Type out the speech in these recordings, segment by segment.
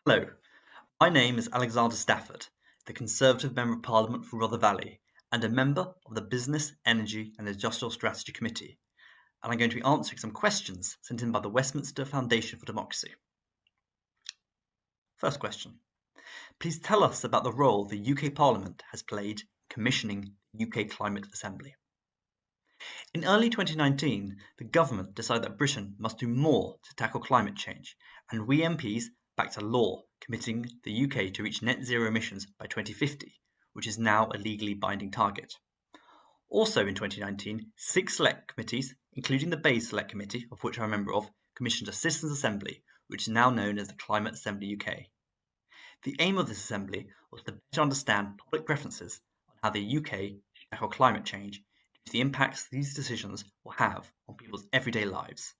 Hello, my name is Alexander Stafford, the Conservative Member of Parliament for Rother Valley and a member of the Business, Energy and Industrial Strategy Committee, and I'm going to be answering some questions sent in by the Westminster Foundation for Democracy. First question. Please tell us about the role the UK Parliament has played in commissioning the UK Climate Assembly. In early 2019, the government decided that Britain must do more to tackle climate change, and we MPs backed a law committing the UK to reach net zero emissions by 2050, which is now a legally binding target. Also in 2019, 6 select committees, including the Bayes Select Committee, of which I'm a member of, commissioned a Citizens' Assembly, which is now known as the Climate Assembly UK. The aim of this assembly was to better understand public preferences on how the UK should tackle climate change due to the impacts these decisions will have on people's everyday lives.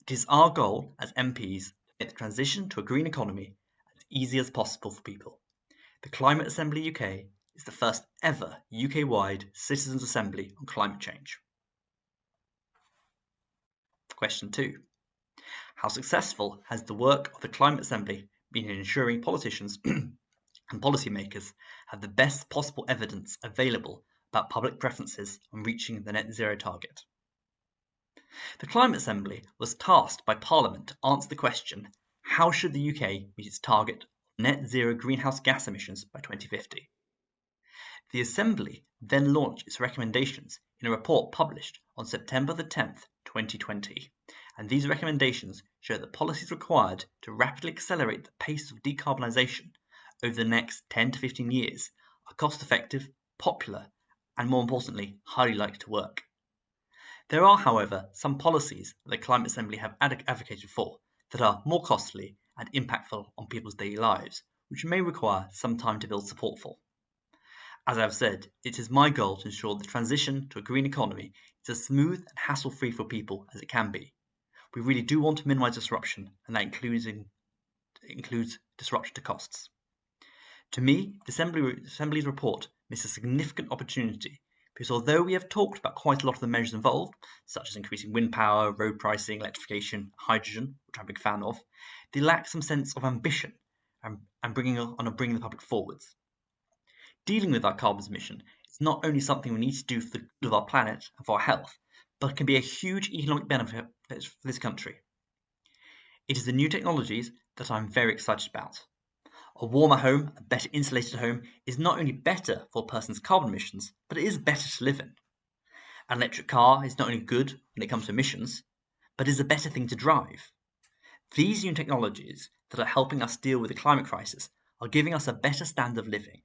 It is our goal as MPs to make the transition to a green economy as easy as possible for people. The Climate Assembly UK is the first ever UK-wide Citizens' Assembly on climate change. Question 2. How successful has the work of the Climate Assembly been in ensuring politicians and policymakers have the best possible evidence available about public preferences on reaching the net zero target? The Climate Assembly was tasked by Parliament to answer the question, how should the UK meet its target of net zero greenhouse gas emissions by 2050? The Assembly then launched its recommendations in a report published on September the 10th, 2020, and these recommendations show the policies required to rapidly accelerate the pace of decarbonisation over the next 10 to 15 years are cost-effective, popular, and more importantly, highly likely to work. There are, however, some policies that the Climate Assembly have advocated for that are more costly and impactful on people's daily lives, which may require some time to build support for. As I have said, it is my goal to ensure the transition to a green economy is as smooth and hassle-free for people as it can be. We really do want to minimise disruption, and that includes disruption to costs. To me, the Assembly's report misses a significant opportunity because although we have talked about quite a lot of the measures involved, such as increasing wind power, road pricing, electrification, hydrogen, which I'm a big fan of, they lack some sense of ambition and bringing the public forwards. Dealing with our carbon emission is not only something we need to do for the good of our planet and for our health, but can be a huge economic benefit for this country. It is the new technologies that I'm very excited about. A warmer home, a better insulated home, is not only better for a person's carbon emissions, but it is better to live in. An electric car is not only good when it comes to emissions, but is a better thing to drive. These new technologies that are helping us deal with the climate crisis are giving us a better standard of living.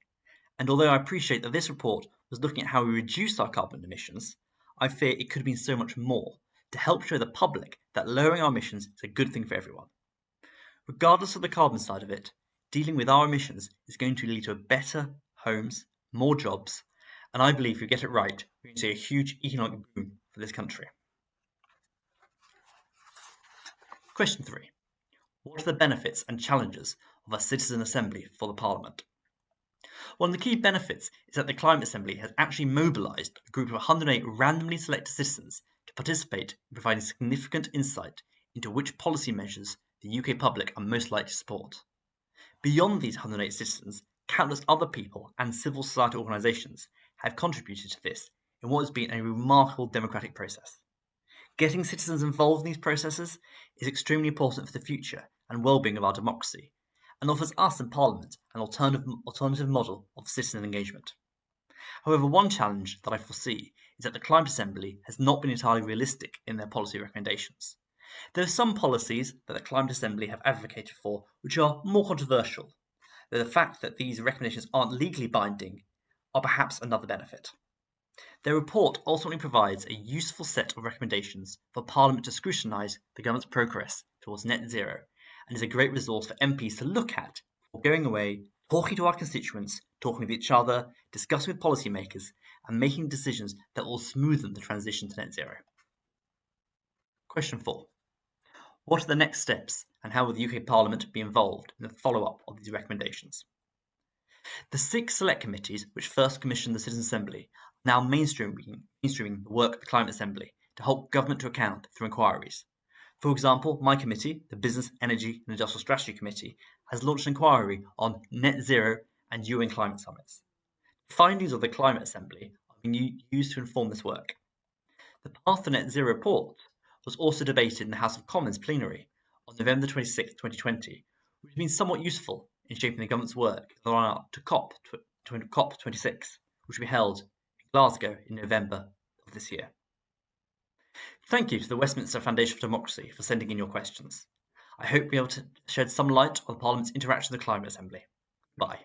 And although I appreciate that this report was looking at how we reduce our carbon emissions, I fear it could have been so much more to help show the public that lowering our emissions is a good thing for everyone. Regardless of the carbon side of it, dealing with our emissions is going to lead to better homes, more jobs, and I believe if we get it right, we're going to see a huge economic boom for this country. Question 3. What are the benefits and challenges of a citizen assembly for the Parliament? One of the key benefits is that the Climate Assembly has actually mobilised a group of 108 randomly selected citizens to participate in providing significant insight into which policy measures the UK public are most likely to support. Beyond these 108 citizens, countless other people and civil society organisations have contributed to this in what has been a remarkable democratic process. Getting citizens involved in these processes is extremely important for the future and well-being of our democracy, and offers us in Parliament an alternative model of citizen engagement. However, one challenge that I foresee is that the Climate Assembly has not been entirely realistic in their policy recommendations. There are some policies that the Climate Assembly have advocated for which are more controversial, though the fact that these recommendations aren't legally binding are perhaps another benefit. Their report ultimately provides a useful set of recommendations for Parliament to scrutinise the government's progress towards net zero, and is a great resource for MPs to look at before going away, talking to our constituents, talking with each other, discussing with policymakers, and making decisions that will smoothen the transition to net zero. Question 4. What are the next steps, and how will the UK Parliament be involved in the follow-up of these recommendations? The 6 select committees which first commissioned the Citizens' Assembly are now mainstreaming the work of the Climate Assembly to hold government to account through inquiries. For example, my committee, the Business, Energy and Industrial Strategy Committee, has launched an inquiry on net zero and UN climate summits. The findings of the Climate Assembly are being used to inform this work. The Path to Net Zero report was also debated in the House of Commons plenary on November 26, 2020, which has been somewhat useful in shaping the government's work in the run-up to COP26, which will be held in Glasgow in November of this year. Thank you to the Westminster Foundation for Democracy for sending in your questions. I hope we'll be able to shed some light on Parliament's interaction with the Climate Assembly. Bye.